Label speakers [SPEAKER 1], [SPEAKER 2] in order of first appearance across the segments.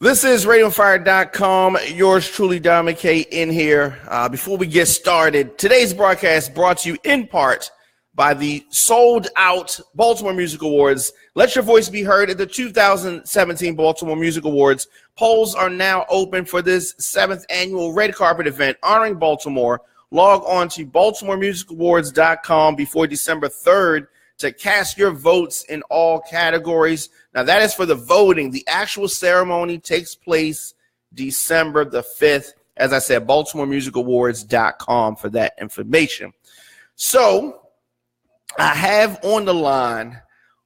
[SPEAKER 1] This is RadioFire.com. Yours truly, Don McKay, in here. Before we get started, today's broadcast brought to you in part by the sold-out Baltimore Music Awards. Let your voice be heard at the 2017 Baltimore Music Awards. Polls are now open for this 7th annual red carpet event honoring Baltimore. Log on to BaltimoreMusicAwards.com before December 3rd to cast your votes in all categories. Now, that is for the voting. The actual ceremony takes place December the 5th. As I said, BaltimoreMusicAwards.com for that information. So, I have on the line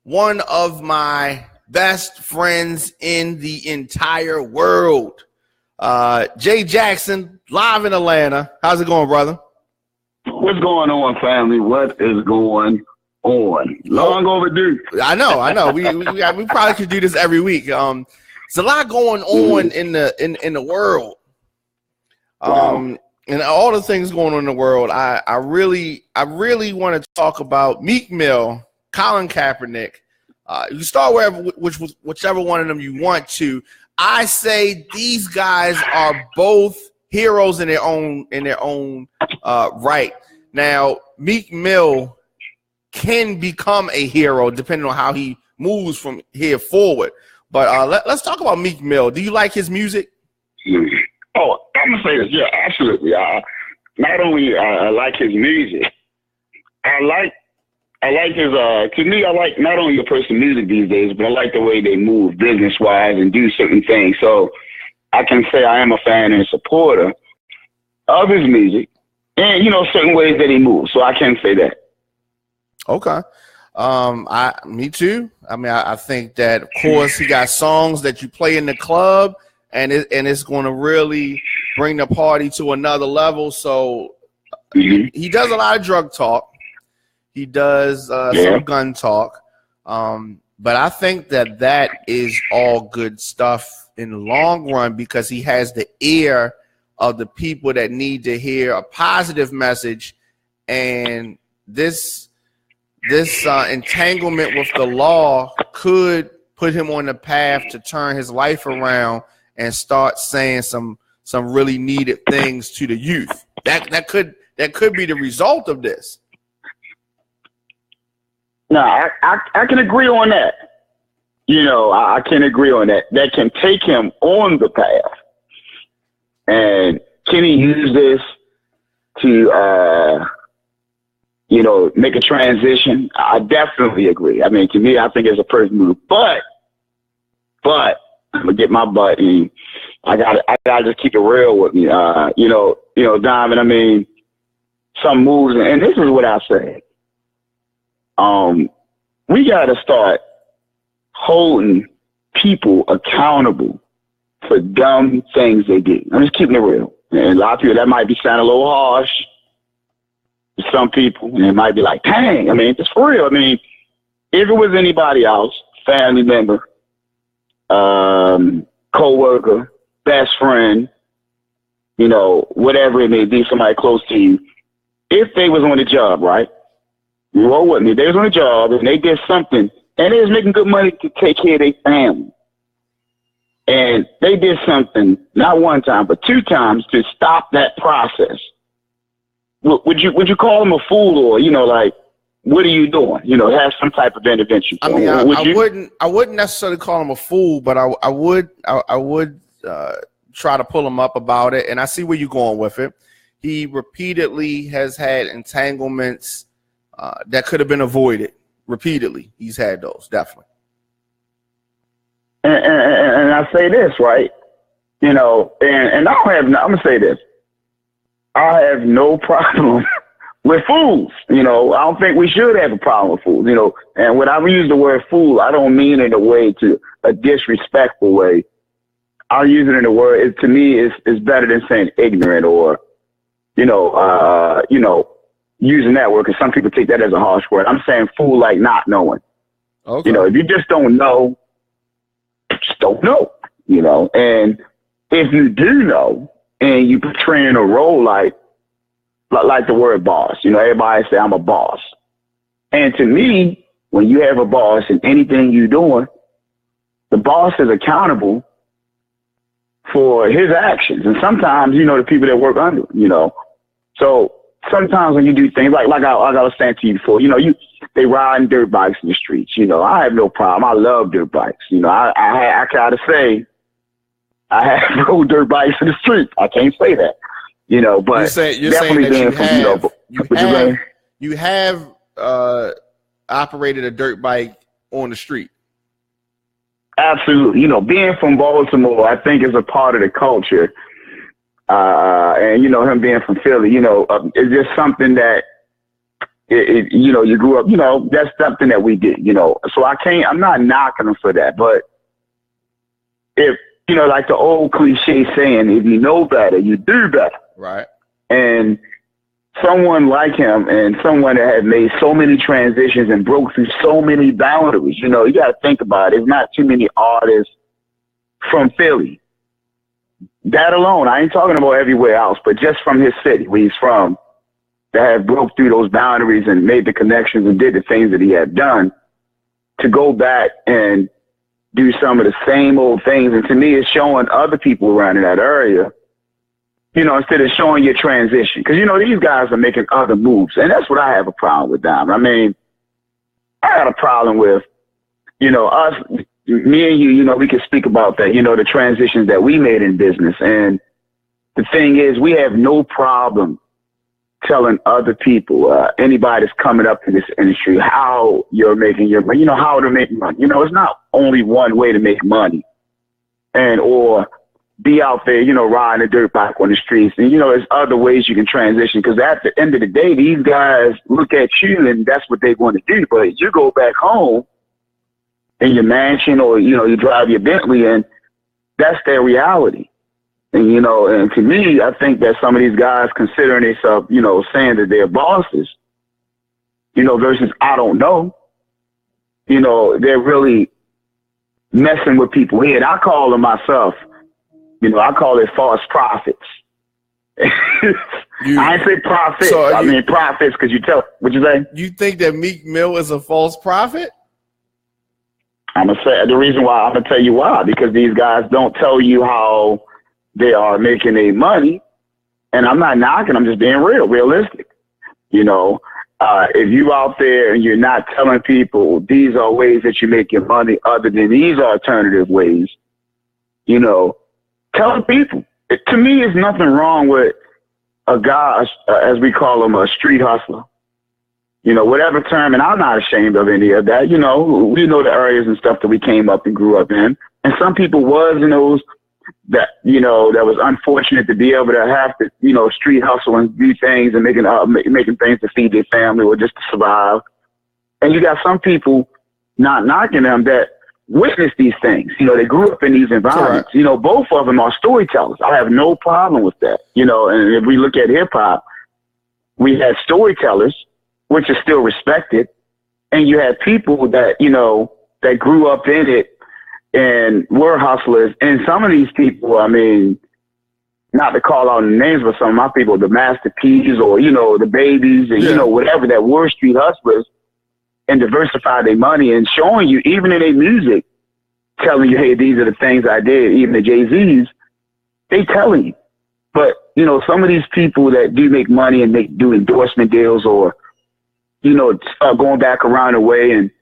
[SPEAKER 1] one of my best friends in the entire world, Jay Jackson, live in Atlanta. How's it going, brother?
[SPEAKER 2] What's going on, family? What is going on? Long overdue.
[SPEAKER 1] I know. We probably could do this every week. There's a lot going on in the world. And all the things going on in the world. I really want to talk about Meek Mill, Colin Kaepernick. You start whichever one of them you want to. I say these guys are both heroes in their own right. Now, Meek Mill can become a hero depending on how he moves from here forward. But let's talk about Meek Mill. Do you like his music?
[SPEAKER 2] Oh, I'm gonna say this. Yeah, absolutely. Not only I like his music, I like his. To me, I like not only a person's music these days, but I like the way they move business wise and do certain things. So I can say I am a fan and a supporter of his music, and certain ways that he moves. So I can say that.
[SPEAKER 1] Okay. Me too. I mean, I think that of course he got songs that you play in the club, and it's going to really bring the party to another level. So he does a lot of drug talk. He does some gun talk. But I think that is all good stuff in the long run because he has the ear of the people that need to hear a positive message. And this entanglement with the law could put him on the path to turn his life around and start saying some really needed things to the youth. That could be the result of this.
[SPEAKER 2] No, I can agree on that. I can agree on that. That can take him on the path. And can he use this to make a transition? I definitely agree. I mean, to me, I think it's a person move. But I'm gonna get my butt in. I gotta just keep it real with me. Diamond. I mean, some moves, and this is what I say. We gotta start holding people accountable for dumb things they do. I'm just keeping it real. And a lot of people, that might be sounding a little harsh to some people, and it might be like, dang, I mean, it's for real. I mean, if it was anybody else, family member, co-worker, best friend, whatever it may be, somebody close to you, if they was on the job, right? You roll with me. They was on the job and they did something and they was making good money to take care of their family. And they did something, not one time, but 2 times to stop that process. Would you call them a fool or, like, what are you doing? Have some type of intervention.
[SPEAKER 1] I mean, I wouldn't necessarily call him a fool, but I would try to pull him up about it. And I see where you're going with it. He repeatedly has had entanglements that could have been avoided. Repeatedly, he's had those, definitely.
[SPEAKER 2] And I say this, right? And I'm gonna say this. I have no problem with fools. I don't think we should have a problem with fools. And when I use the word fool, I don't mean it in a disrespectful way. I use it in a word. To me, it's better than saying ignorant or, using that word because some people take that as a harsh word. I'm saying fool like not knowing. Okay. If you just don't know, just don't know. And if you do know and you portraying a role like the word boss, everybody say I'm a boss. And to me, when you have a boss and anything you're doing, the boss is accountable for his actions. And sometimes, the people that work under him, So sometimes when you do things like I was saying to you before, they ride dirt bikes in the streets. I have no problem. I love dirt bikes. I gotta say, I have no dirt bikes in the street. I can't say that. But
[SPEAKER 1] you're
[SPEAKER 2] definitely
[SPEAKER 1] saying that
[SPEAKER 2] being
[SPEAKER 1] you have operated a dirt bike on the street.
[SPEAKER 2] Absolutely. Being from Baltimore, I think is a part of the culture. And, him being from Philly, it's just something that, you grew up, that's something that we did, So I'm not knocking him for that. But if, like the old cliche saying, if you know better, you do better.
[SPEAKER 1] Right.
[SPEAKER 2] And someone like him and someone that had made so many transitions and broke through so many boundaries, you got to think about it. There's not too many artists from Philly. That alone, I ain't talking about everywhere else, but just from his city where he's from, that have broke through those boundaries and made the connections and did the things that he had done, to go back and do some of the same old things. And to me, it's showing other people around in that area, instead of showing your transition. Because, these guys are making other moves. And that's what I have a problem with, Dom. I mean, I got a problem with, us, me and you, we can speak about that, the transitions that we made in business. And the thing is, we have no problem telling other people, anybody that's coming up in this industry, how you're making your money, how to make money. It's not only one way to make money or be out there, riding a dirt bike on the streets. And, there's other ways you can transition, because at the end of the day, these guys look at you and that's what they want to do. But you go back home in your mansion or, you drive your Bentley, and that's their reality. And, and to me, I think that some of these guys considering themselves, saying that they're bosses, versus I don't know, they're really messing with people's head. I call them myself, I call it false prophets. I ain't say prophets. So I mean prophets, because what you say?
[SPEAKER 1] You think that Meek Mill is a false prophet?
[SPEAKER 2] I'm going to say the reason why, I'm going to tell you why, because these guys don't tell you how they are making their money. And I'm not knocking, I'm just being realistic. If you out there and you're not telling people these are ways that you make your money other than these alternative ways, tell people. To me, there's nothing wrong with a guy, as we call him, a street hustler. Whatever term, and I'm not ashamed of any of that. We know the areas and stuff that we came up and grew up in. And some people was in those that, that was unfortunate to be able to have to, street hustle and do things and making things to feed their family or just to survive. And you got some people, not knocking them, that witness these things. They grew up in these environments. Correct. Both of them are storytellers. I have no problem with that. And if we look at hip hop, we had storytellers, which is still respected. And you had people that, that grew up in it and were hustlers. And some of these people, I mean, not to call out names, but some of my people, the Master P's or, the Babies and, whatever, that were street hustlers and diversify their money and showing you, even in their music, telling you, hey, these are the things I did, even the Jay-Z's, they telling you. But, some of these people that do make money and do endorsement deals or, start going back around the way and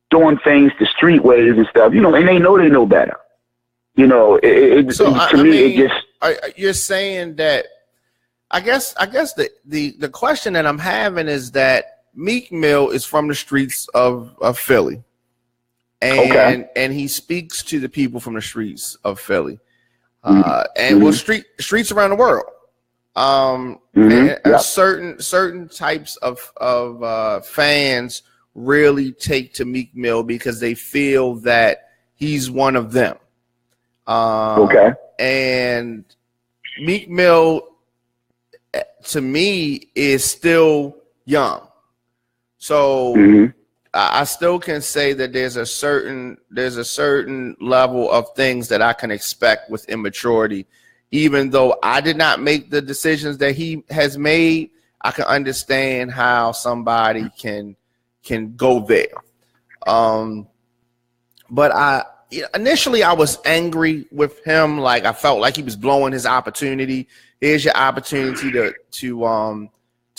[SPEAKER 2] doing things the street ways and stuff, and they know better.
[SPEAKER 1] You're saying that, I guess the question that I'm having is that Meek Mill is from the streets of Philly, and he speaks to the people from the streets of Philly, streets around the world. Certain types of fans really take to Meek Mill because they feel that he's one of them. And Meek Mill, to me, is still young. So I still can say that there's a certain level of things that I can expect with immaturity. Even though I did not make the decisions that he has made, I can understand how somebody can go there. But initially I was angry with him. Like I felt like he was blowing his opportunity. Here's your opportunity to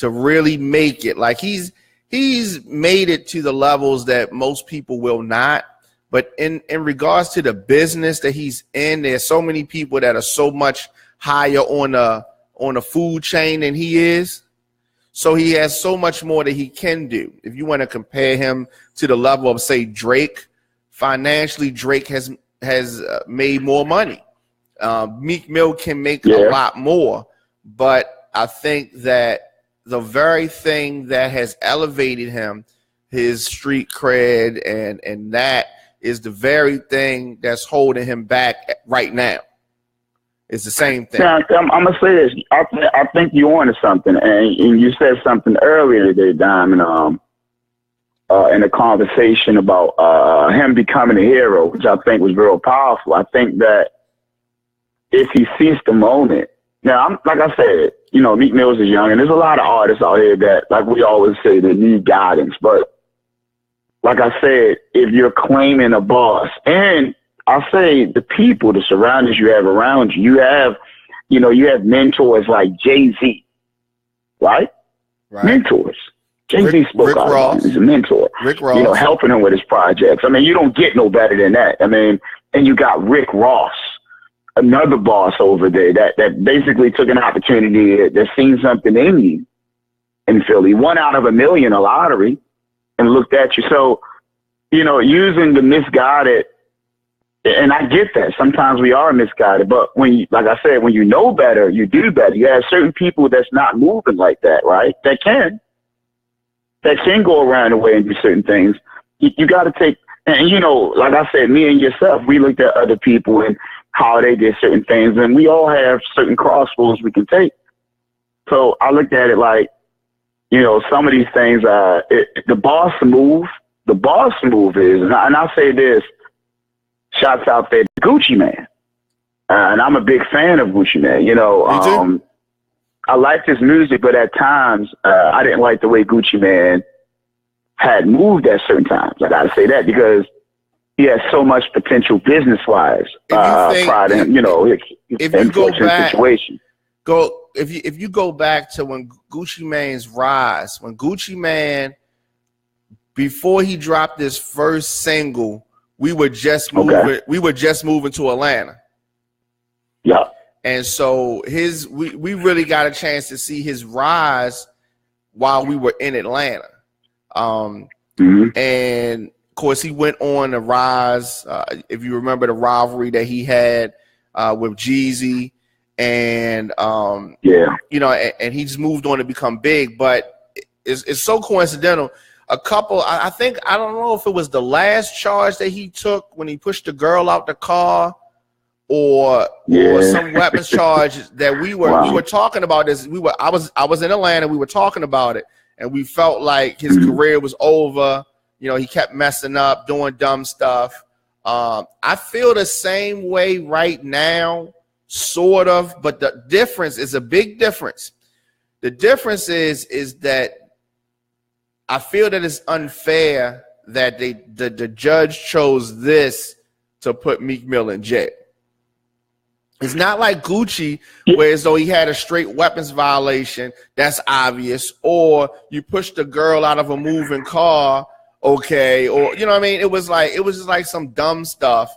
[SPEAKER 1] really make it. Like he's made it to the levels that most people will not. But in regards to the business that he's in, there's so many people that are so much higher on a food chain than he is. So he has so much more that he can do. If you want to compare him to the level of, say, Drake, financially, Drake has made more money. Meek Mill can make a lot more, but I think that the very thing that has elevated him, his street cred, and that is the very thing that's holding him back right now. It's the same thing.
[SPEAKER 2] Now, I'm gonna say this. I think you're on to something, and you said something earlier today, Diamond. In a conversation about him becoming a hero, which I think was real powerful. I think that if he seized the moment, now, like I said, Meek Mills is young, and there's a lot of artists out here that, like we always say, they need guidance. But like I said, if you're claiming a boss, and I say the people, the surroundings you have around you, you have mentors like Jay-Z, right? Mentors. Jay-Z spoke out. He's a mentor.
[SPEAKER 1] Rick Ross.
[SPEAKER 2] Helping him with his projects. I mean, you don't get no better than that. I mean, and you got Rick Ross, another boss over there that basically took an opportunity that seen something in you in Philly. 1 out of a million, a lottery, and looked at you. So, using the misguided, and I get that. Sometimes we are misguided, but like I said, when you know better, you do better. You have certain people that's not moving like that, right? That can go around the way and do certain things. You got to take, and like I said, me and yourself, we looked at other people and how they did certain things, and we all have certain crossroads we can take. So I looked at it like, some of these things, the boss move is, and I'll say this, shouts out there to Gucci Mane. And I'm a big fan of Gucci Mane. I liked his music, but at times I didn't like the way Gucci Mane had moved at certain times. I got to say that because he has so much potential business-wise prior to him,
[SPEAKER 1] if you go back,
[SPEAKER 2] situation.
[SPEAKER 1] If you go back to when Gucci Mane's rise, when Gucci Mane, before he dropped his first single, we were just moving. We were just moving to Atlanta.
[SPEAKER 2] Yeah.
[SPEAKER 1] And so we really got a chance to see his rise while we were in Atlanta. And of course he went on to rise. If you remember the rivalry that he had with Jeezy, and and he just moved on to become big. But it's so coincidental. I don't know if it was the last charge that he took when he pushed the girl out the car, or some weapons charge that we were talking about this. I was in Atlanta. We were talking about it, and we felt like his career was over. He kept messing up, doing dumb stuff. I feel the same way right now, sort of, but the difference is a big difference. The difference is that I feel that it's unfair that the judge chose this to put Meek Mill in jail. It's not like Gucci, where as though he had a straight weapons violation, that's obvious, or you pushed the girl out of a moving car, okay, or what I mean? It was just like some dumb stuff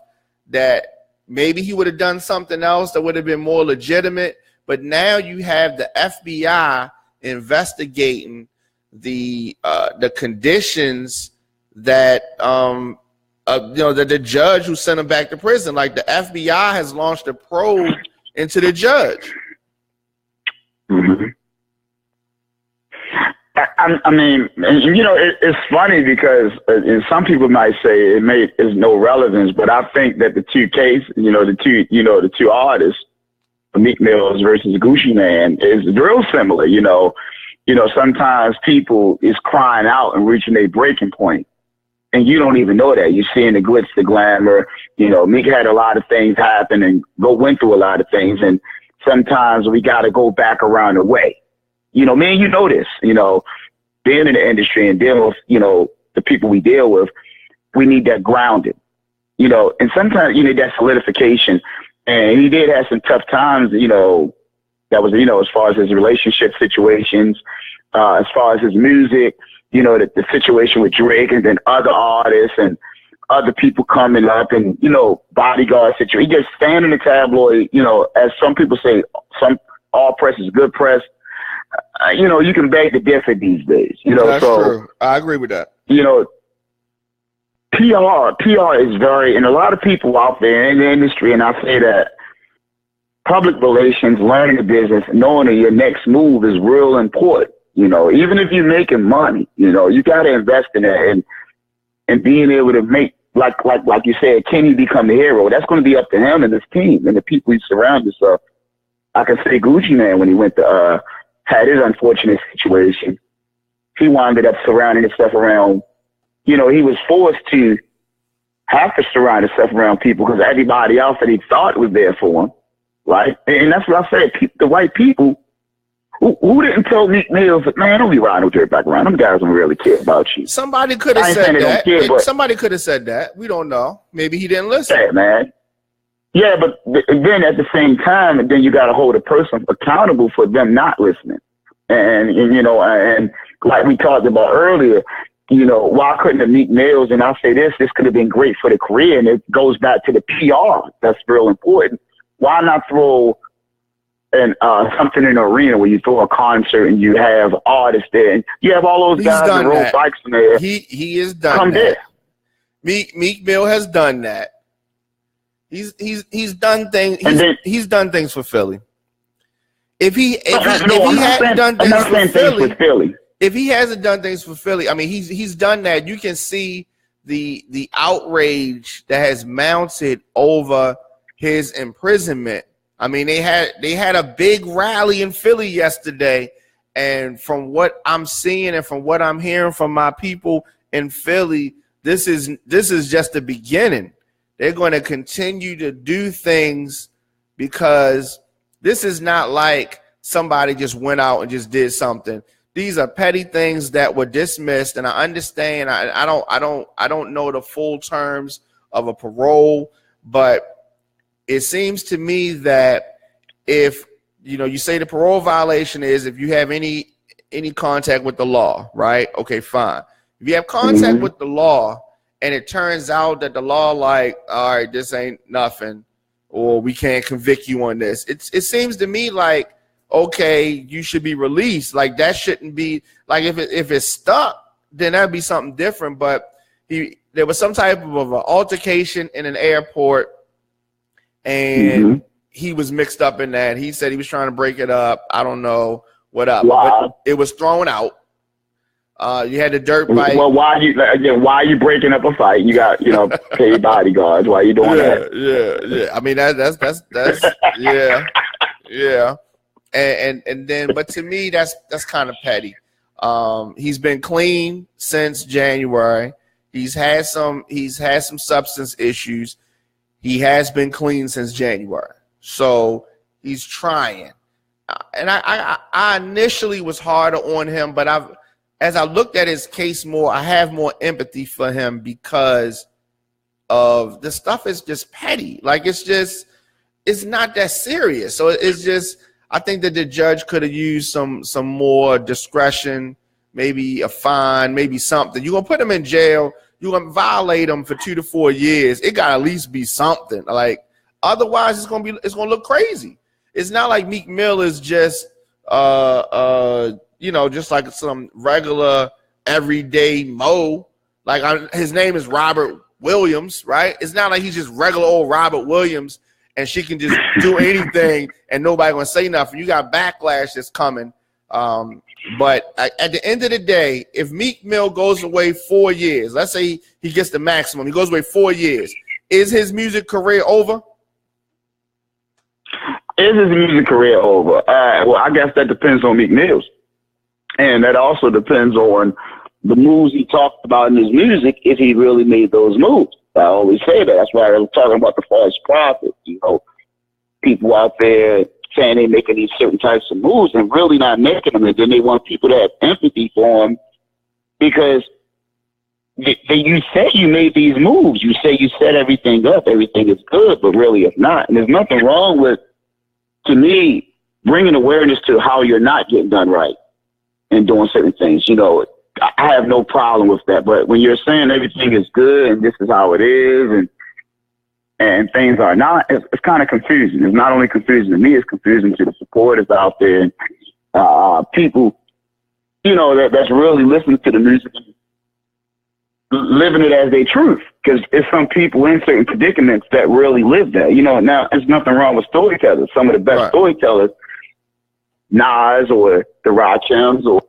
[SPEAKER 1] that maybe he would have done something else that would have been more legitimate. But now you have the FBI investigating the conditions that that the judge who sent him back to prison. Like the FBI has launched a probe into the judge.
[SPEAKER 2] I mean, it's funny because some people might say it's no relevance, but I think that the two cases, the two artists, Meek Mills versus Gucci Mane, is real similar. Sometimes people is crying out and reaching a breaking point, and you don't even know that. You're seeing the glitz, the glamour. Meek had a lot of things happen and went through a lot of things, and sometimes we got to go back around the way. Man, this, being in the industry and dealing with, the people we deal with, we need that grounded. you know, and sometimes you need that solidification. And he did have some tough times, you know, that was, you know, as far as his relationship situations, as far as his music, you know, the situation with Drake and then other artists and other people coming up and, you know, bodyguard situation. He just stand in the tabloid, you know, as some people say, all press is good press. You know, you can beg the differ these days, you know.
[SPEAKER 1] That's true. I agree with that.
[SPEAKER 2] You know, PR is very, and a lot of people out there in the industry, and I say that public relations, learning the business, knowing that your next move is real important. You know, even if you're making money, you know, you got to invest in that and being able to make, like you said, can he become the hero? That's going to be up to him and his team and the people he surrounds himself. I can say Gucci Man, when he went to, had his unfortunate situation, he wound up surrounding himself around, you know, he was forced to have to surround himself around people because everybody else that he thought was there for him, right? And that's what I said, the white people, who didn't tell Meek Mills that, man, don't be riding with Dirtbag around. Them guys don't really care about you.
[SPEAKER 1] Somebody could have said that. Somebody could have said that. We don't know. Maybe he didn't listen.
[SPEAKER 2] Yeah, man. Yeah, but then at the same time, then you got to hold a person accountable for them not listening. And you know, and like we talked about earlier, you know, why couldn't the Meek Mills, and I'll say this could have been great for the career, and it goes back to the PR. That's real important. Why not throw something in the arena where you throw a concert and you have artists there and you have all those guys that roll bikes in there.
[SPEAKER 1] He has done that. Meek Mill has done that. He's done things. He's done things for Philly. If he hasn't done things for Philly, I mean he's done that. You can see the outrage that has mounted over his imprisonment. I mean, they had a big rally in Philly yesterday, and from what I'm seeing and from what I'm hearing from my people in Philly, this is just the beginning. They're going to continue to do things because this is not like somebody just went out and just did something. These are petty things that were dismissed, and I understand. I don't know the full terms of a parole, but it seems to me that if, you know, you say the parole violation is if you have any contact with the law, right? Okay, fine. If you have contact with the law and it turns out that the law, like, all right, this ain't nothing, or we can't convict you on this, it seems to me like, okay, you should be released. Like, that shouldn't be, like, if it's stuck, then that'd be something different. But there was some type of an altercation in an airport, and he was mixed up in that. He said he was trying to break it up. I don't know what up. Wow. But it was thrown out. You had the dirt bike. Well, why are you breaking up a fight? You got, you know, paid bodyguards. Why are you doing that? Yeah. I mean, that's yeah. And then, but to me, that's kind of petty. He's been clean since January. He's had some substance issues. He has been clean since January. So he's trying. And I initially was harder on him, but as I looked at his case more, I have more empathy for him because of the stuff is just petty. Like, it's not that serious. So it's just, I think that the judge could have used some more discretion, maybe a fine, maybe something. You're going to put him in jail. You're going to violate him for 2 to 4 years. It got to at least be something. Like, otherwise it's going to look crazy. It's not like Meek Mill is just, just like some regular everyday Mo. Like, his name is Robert Williams, right? It's not like he's just regular old Robert Williams and she can just do anything and nobody going to say nothing. You got backlash that's coming. But at the end of the day, if Meek Mill goes away 4 years, let's say he gets the maximum, he goes away 4 years, is his music career over? Is his music career over? Well, I guess that depends on Meek Mills. And that also depends on the moves he talked about in his music, if he really made those moves. I always say that. That's why I was talking about the false prophets. You know, people out there saying they're making these certain types of moves and really not making them. And then they want people to have empathy for them because
[SPEAKER 2] you say you made these moves. You say you set everything up. Everything is good, but really it's not. And there's nothing wrong with, to me, bringing awareness to how you're not getting done right and doing certain things. You know, I have no problem with that. But when you're saying everything is good and this is how it is and things are not, it's kind of confusing. It's not only confusing to me, it's confusing to the supporters out there and people, you know, that's really listening to the music, living it as their truth. Because there's some people in certain predicaments that really live that. You know, now there's nothing wrong with storytellers. Some of the best storytellers, Nas or the Rachims or,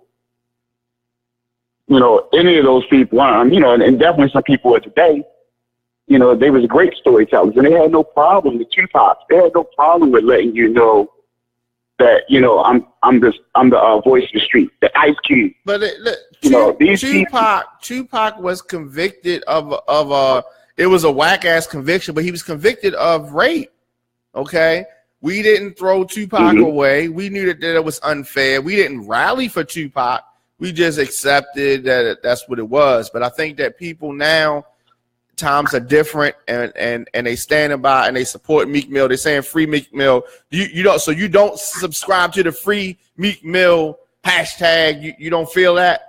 [SPEAKER 2] you know, any of those people, you know, and definitely some people of today, you know, they was great storytellers and they had no problem with Tupac. They had no problem with letting you know that, you know, I'm the voice of the street, the Ice Cube.
[SPEAKER 1] But Tupac was convicted of it was a whack ass conviction, but he was convicted of rape. Okay, we didn't throw Tupac away. We knew that it was unfair. We didn't rally for Tupac. We just accepted that that's what it was. But I think that people now, times are different, and they standing by and they support Meek Mill. They're saying free Meek Mill. You don't, so you don't subscribe to the free Meek Mill hashtag. You don't feel that?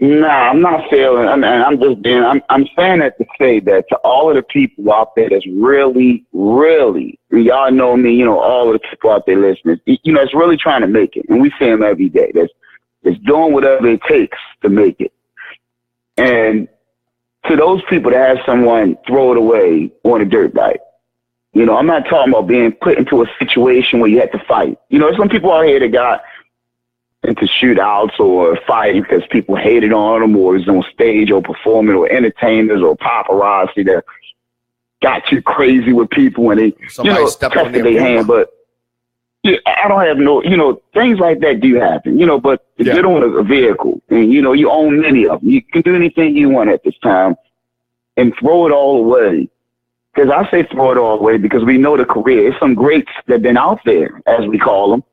[SPEAKER 2] No, I'm not feeling. I'm just being. I'm saying that to say that to all of the people out there that's really, y'all know me. You know, all of the people out there listening. You know, it's really trying to make it, and we see them every day. That's doing whatever it takes to make it, and to those people that have someone throw it away on a dirt bike. You know, I'm not talking about being put into a situation where you had to fight. You know, some people out here that got into shootouts or fighting because people hated on them or was on stage or performing or entertainers or paparazzi that got too crazy with people when they, tested their hand. But yeah, I don't have no, things like that do happen, but if you're on a vehicle and, you own many of them, you can do anything you want at this time and throw it all away. Because I say throw it all away because we know the career. There's some greats that have been out there, as we call them,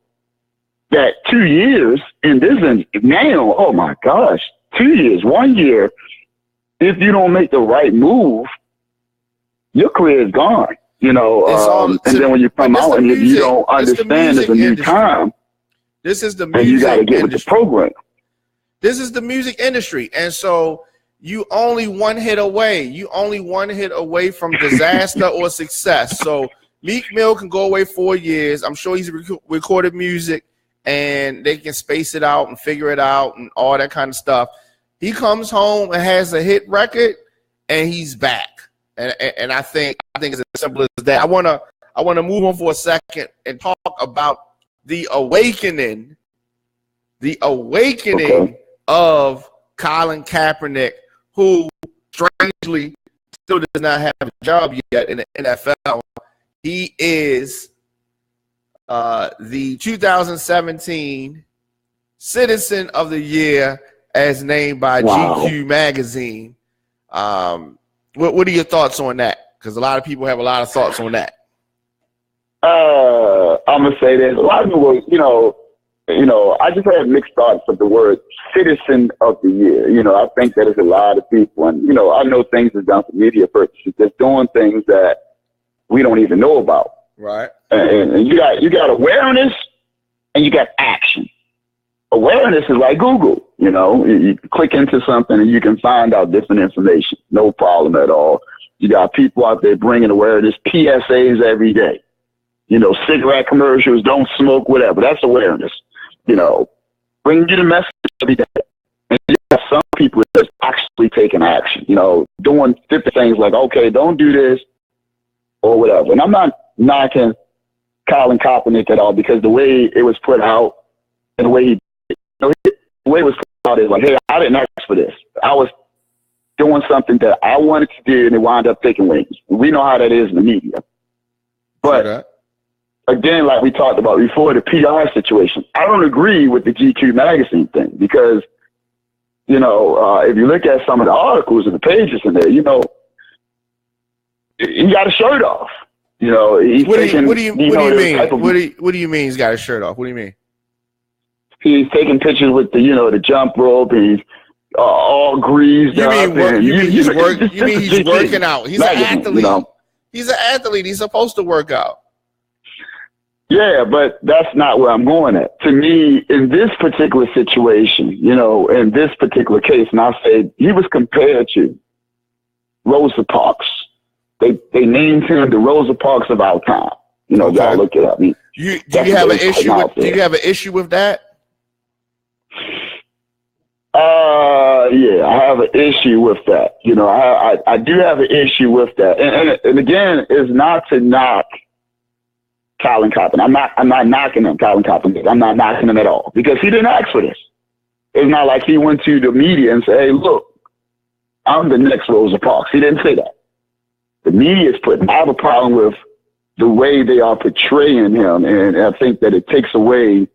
[SPEAKER 2] that 2 years in this, and now, oh my gosh, 2 years, 1 year, if you don't make the right move, your career is gone, and then when you come out and you don't understand it's a new time,
[SPEAKER 1] this is the
[SPEAKER 2] music and you got to get with the program.
[SPEAKER 1] This is the music industry. And so you only one hit away. You only one hit away from disaster or success. So Meek Mill can go away 4 years. I'm sure he's recorded music and they can space it out and figure it out and all that kind of stuff. He comes home and has a hit record and he's back. And I think it's as simple as that. I wanna move on for a second and talk about the awakening of Colin Kaepernick, who strangely still does not have a job yet in the NFL. He is the 2017 Citizen of the Year as named by GQ magazine. What are your thoughts on that? Because a lot of people have a lot of thoughts on that.
[SPEAKER 2] I'm gonna say this. A lot of people, I just have mixed thoughts of the word Citizen of the Year. I think that is a lot of people, and I know things is done for media purposes. They're doing things that we don't even know about.
[SPEAKER 1] Right.
[SPEAKER 2] And you got awareness and you got action. Awareness is like Google. You click into something and you can find out different information. No problem at all. You got people out there bringing awareness, PSAs every day. Cigarette commercials, don't smoke, whatever. That's awareness. Bringing you the message every day. And you got some people that's actually taking action, doing different things like, okay, don't do this or whatever. And I'm not knocking Colin Kaepernick at all because the way it was put out and the way the way it was put out is like, hey, I didn't ask for this. I was doing something that I wanted to do and it wound up taking wings. We know how that is in the media. But again, like we talked about before, the PR situation, I don't agree with the GQ magazine thing because, if you look at some of the articles and the pages in there, he got a shirt off. What do you mean he's got his shirt off? What do you mean? He's taking pictures with the jump rope and he's all greased up.
[SPEAKER 1] You mean he's working out? He's an athlete.
[SPEAKER 2] You know?
[SPEAKER 1] He's an athlete. He's supposed to work out.
[SPEAKER 2] Yeah, but that's not where I'm going at. To me, in this particular situation, you know, in this particular case, and I said he was compared to Rosa Parks. They named him the Rosa Parks of our time. You know, y'all look it up. Do you have an issue with that? Yeah, I have an issue with that. You know, I do have an issue with that. And again, it's not to knock Colin Kaepernick. I'm not knocking him, Colin Kaepernick. I'm not knocking him at all because he didn't ask for this. It's not like he went to the media and said, "Hey, look, I'm the next Rosa Parks." He didn't say that. The media is putting. I have a problem with the way they are portraying him, and I think that it takes away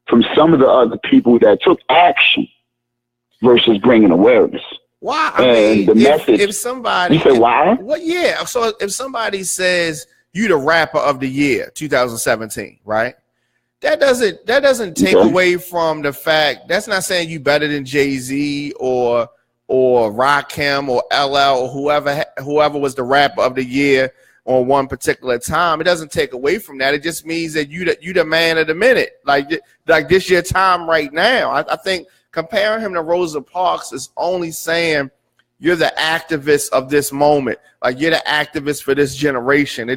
[SPEAKER 2] from some of the other people that took action versus bringing awareness.
[SPEAKER 1] Why?
[SPEAKER 2] The message.
[SPEAKER 1] If somebody,
[SPEAKER 2] you say why?
[SPEAKER 1] Well, yeah. So if somebody says you the rapper of the year, 2017, right? That doesn't take away from the fact. That's not saying you better than Jay-Z or Rakim or LL or whoever was the rapper of the year on one particular time. It doesn't take away from that. It just means that you the man of the minute. Like this your time right now. I think comparing him to Rosa Parks is only saying you're the activist of this moment. Like you're the activist for this generation. I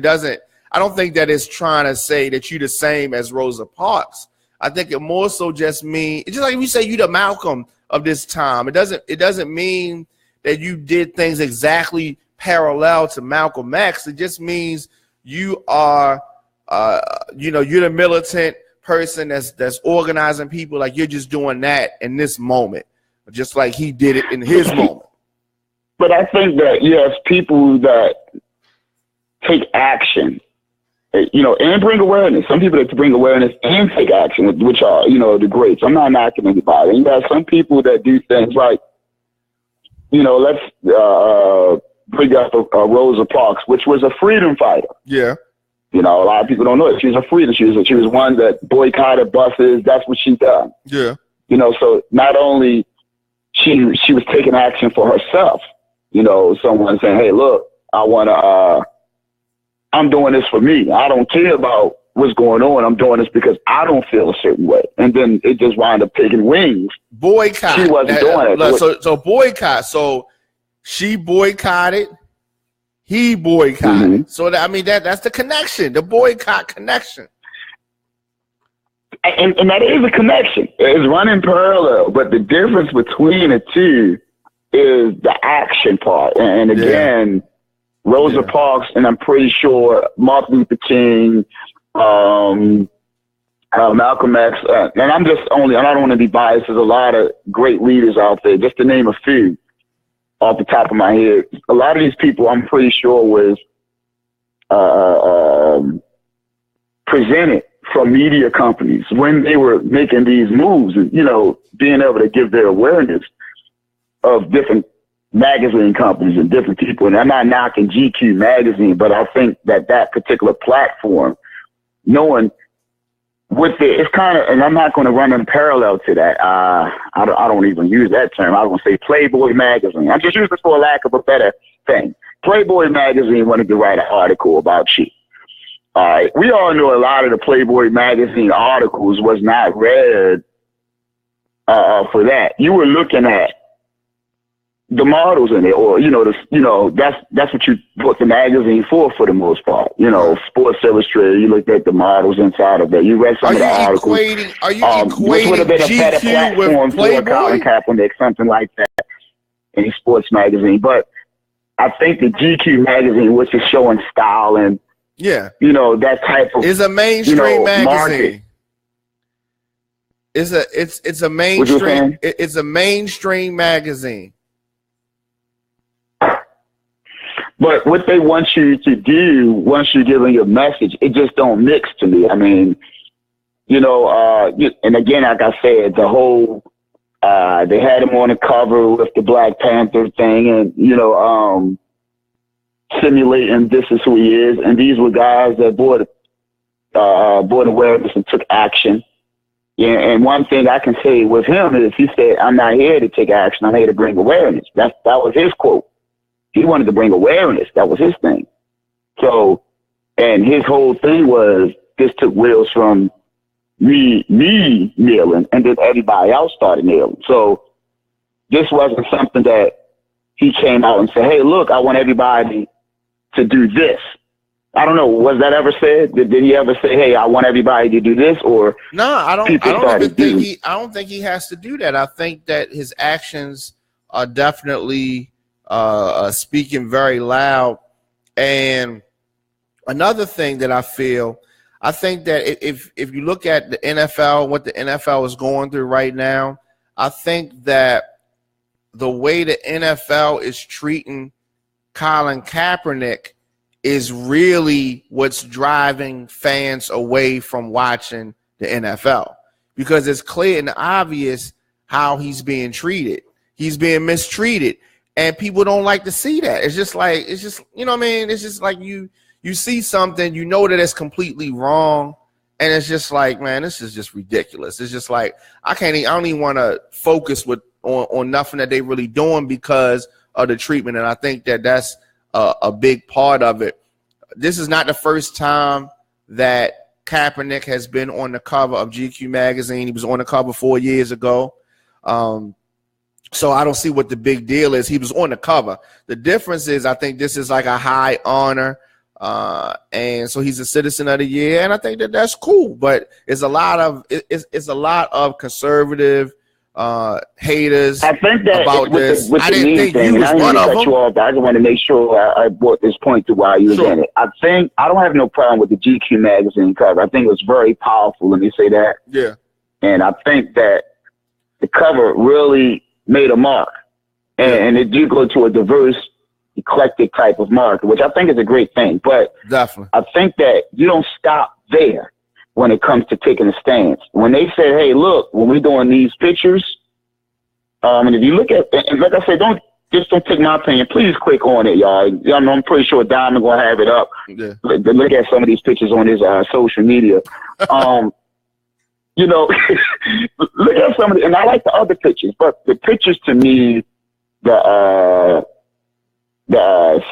[SPEAKER 1] don't think that it's trying to say that you're the same as Rosa Parks. I think it more so just means, it's just like if you say you the Malcolm of this time. It doesn't mean that you did things exactly parallel to Malcolm X. It just means you are, you're the militant person that's organizing people. Like you're just doing that in this moment, just like he did it in his moment.
[SPEAKER 2] But I think that yes, people that take action, you know, and bring awareness. Some people that bring awareness and take action, which are, you know, the greats. I'm not knocking anybody. You got some people that do things like, you know, let's bring up a Rosa Parks, which was a freedom fighter.
[SPEAKER 1] Yeah.
[SPEAKER 2] You know, a lot of people don't know it. She was a freedom. She was one that boycotted buses. That's what she done.
[SPEAKER 1] Yeah.
[SPEAKER 2] You know, so not only she was taking action for herself. You know, someone saying, "Hey, look, I'm doing this for me. I don't care about what's going on. I'm doing this because I don't feel a certain way." And then it just wound up taking wings.
[SPEAKER 1] Boycott.
[SPEAKER 2] She wasn't doing it.
[SPEAKER 1] So boycott. So she boycotted. He boycotted. Mm-hmm. So that's the connection, the boycott connection.
[SPEAKER 2] And that is a connection. It's running parallel. But the difference between the two is the action part. And again, Rosa Parks, and I'm pretty sure Martin Luther King, Malcolm X, and I don't want to be biased. There's a lot of great leaders out there, just to name a few off the top of my head. A lot of these people, I'm pretty sure, was presented from media companies when they were making these moves and, you know, being able to give their awareness of different magazine companies and different people. And I'm not knocking GQ magazine, but I think that particular platform, knowing it's kind of, and I'm not going to run in parallel to that. I don't even use that term. I was going to say Playboy magazine. I'm just using it for a lack of a better thing. Playboy magazine wanted to write an article about you. All right. We all know a lot of the Playboy magazine articles was not read for that. You were looking at the models in it, or that's what you bought the magazine for the most part. You know, Sports Illustrated. You looked at the models inside of that. You read some of the articles.
[SPEAKER 1] Are you equating which would have been a better platform for Colin Kaepernick,
[SPEAKER 2] something like that, in a sports magazine. But I think the GQ magazine, which is showing style and that type of,
[SPEAKER 1] is a mainstream magazine. Market. It's a mainstream. It's a mainstream magazine.
[SPEAKER 2] But what they want you to do once you're giving your message, it just don't mix to me. I mean, and again, like I said, the whole, they had him on the cover with the Black Panther thing and, simulating this is who he is. And these were guys that brought awareness and took action, Yeah, and one thing I can say with him is he said, "I'm not here to take action. I'm here to bring awareness." That was his quote. He wanted to bring awareness. That was his thing. So, and his whole thing was this took wheels from me kneeling, and then everybody else started kneeling. So this wasn't something that he came out and said, "Hey, look, I want everybody to do this." I don't know. Was that ever said? Did he ever say, "Hey, I want everybody to do this"? Or
[SPEAKER 1] no, I don't think he has to do that. I think that his actions are definitely speaking very loud. And another thing that I think that if you look at the NFL, what the NFL is going through right now, I think that the way the NFL is treating Colin Kaepernick is really what's driving fans away from watching the NFL, because it's clear and obvious how he's being treated. He's being mistreated, and people don't like to see that. It's just, you know what I mean? It's just like you see something, you know that it's completely wrong, and it's just like, man, this is just ridiculous. It's just like I don't even want to focus on nothing that they really doing because of the treatment, and I think that that's a big part of it. This is not the first time that Kaepernick has been on the cover of GQ magazine. He was on the cover 4 years ago. So I don't see what the big deal is. He was on the cover. The difference is I think this is like a high honor. And so he's a citizen of the year, and I think that that's cool. But it's a lot of conservative haters.
[SPEAKER 2] I think that
[SPEAKER 1] about this.
[SPEAKER 2] I didn't think you was one of them. I just want to make sure I brought this point to why you was in it. I don't have no problem with the GQ magazine cover. I think it was very powerful. Let me say that.
[SPEAKER 1] Yeah.
[SPEAKER 2] And I think that the cover really made a mark, and it do go to a diverse, eclectic type of market, which I think is a great thing. But
[SPEAKER 1] definitely,
[SPEAKER 2] I think that you don't stop there when it comes to taking a stance. When they say, "Hey, look, when we're doing these pictures," and if you look at, and like I said, don't take my opinion. Please click on it, y'all. I'm pretty sure Diamond gonna have it up.
[SPEAKER 1] Yeah.
[SPEAKER 2] Look at some of these pictures on his social media. You know, look at some of the, and I like the other pictures, but the pictures to me, the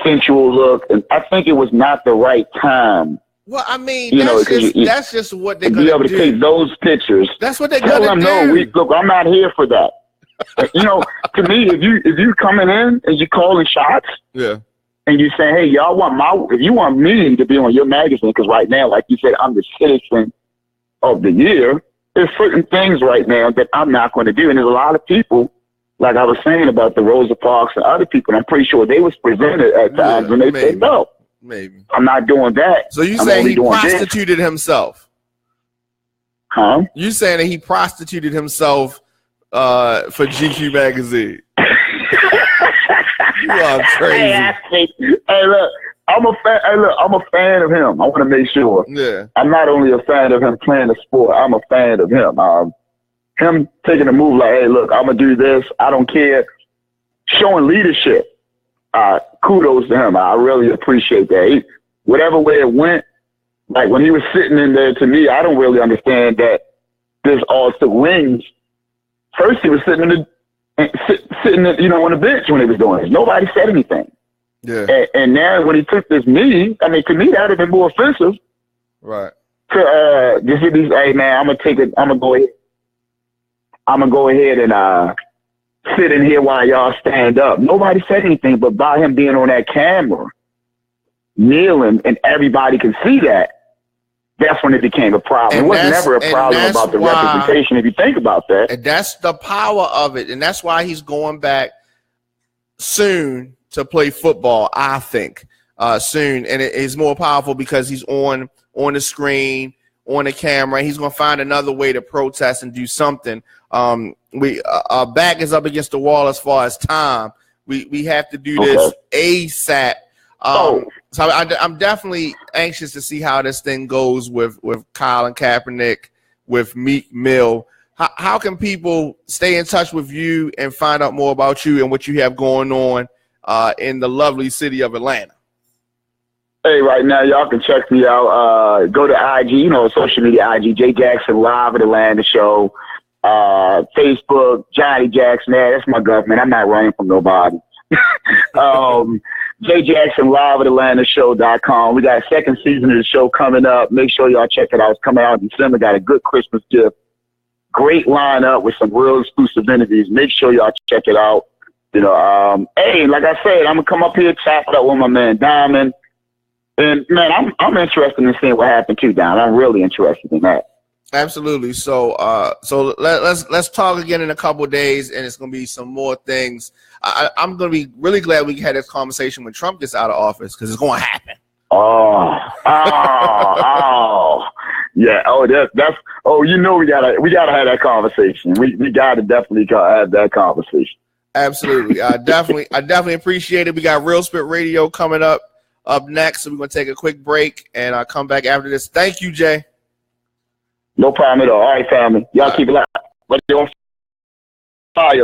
[SPEAKER 2] sensual look, and I think it was not the right time.
[SPEAKER 1] Well, I mean, that's just what they're going to do. Be able to
[SPEAKER 2] take those pictures.
[SPEAKER 1] That's what they're going to do.
[SPEAKER 2] No, look, I'm not here for that. You know, to me, if you coming in and you calling shots,
[SPEAKER 1] yeah,
[SPEAKER 2] and you say, "Hey, if you want me to be on your magazine," because right now, like you said, I'm the citizen of the year. There's certain things right now that I'm not going to do, and there's a lot of people, like I was saying about the Rosa Parks and other people, and I'm pretty sure they was presented at times when they said, "No,
[SPEAKER 1] maybe
[SPEAKER 2] I'm not doing that."
[SPEAKER 1] So you saying he prostituted himself?
[SPEAKER 2] Huh?
[SPEAKER 1] You saying that he prostituted himself for GQ magazine? You are crazy.
[SPEAKER 2] Hey, look, I'm a fan. Hey, look, I'm a fan of him. I want to make sure.
[SPEAKER 1] Yeah.
[SPEAKER 2] I'm not only a fan of him playing the sport. I'm a fan of him. Him taking a move like, "Hey, look, I'm gonna do this. I don't care." Showing leadership. Kudos to him. I really appreciate that. Whatever way it went, like when he was sitting in there, to me, I don't really understand that this all took wings. First, he was sitting on the bench when he was doing it. Nobody said anything.
[SPEAKER 1] Yeah.
[SPEAKER 2] And now when he took this knee, I mean, to me, that would have been more offensive.
[SPEAKER 1] Right.
[SPEAKER 2] To just hit these, "Hey, man, I'm gonna take it. I'm gonna go ahead and sit in here while y'all stand up." Nobody said anything, but by him being on that camera, kneeling, and everybody can see that, that's when it became a problem. It was never a problem about the representation, if you think about that.
[SPEAKER 1] And that's the power of it, and that's why he's going back soon to play football, I think, soon. And it is more powerful because he's on the screen, on the camera. He's going to find another way to protest and do something. Our back is up against the wall as far as time. We have to do this ASAP. So I'm definitely anxious to see how this thing goes with Colin Kaepernick, with Meek Mill. How can people stay in touch with you and find out more about you and what you have going on in the lovely city of Atlanta?
[SPEAKER 2] Hey, right now, y'all can check me out. Go to IG, social media, IG, J Jackson Live at Atlanta Show. Facebook, Johnny Jackson. That's my government. I'm not running from nobody. J Jackson Live at AtlantaShow.com. We got a second season of the show coming up. Make sure y'all check it out. It's coming out in December. Got a good Christmas gift. Great lineup with some real exclusive interviews. Make sure y'all check it out. Hey, like I said, I'm gonna come up here, chop it up with my man Diamond. And man, I'm interested in seeing what happened too, Diamond. I'm really interested in that.
[SPEAKER 1] Absolutely. So let's talk again in a couple of days, and it's gonna be some more things. I'm gonna be really glad we had this conversation when Trump gets out of office, because it's gonna happen.
[SPEAKER 2] Yeah. That's. Oh, we gotta have that conversation. We gotta definitely have that conversation.
[SPEAKER 1] Absolutely. I definitely appreciate it. We got Real Spit Radio coming up next, so we're gonna take a quick break and I'll come back after this. Thank you, Jay.
[SPEAKER 2] No problem at all. All right, family. Y'all keep it locked. But you're on fire.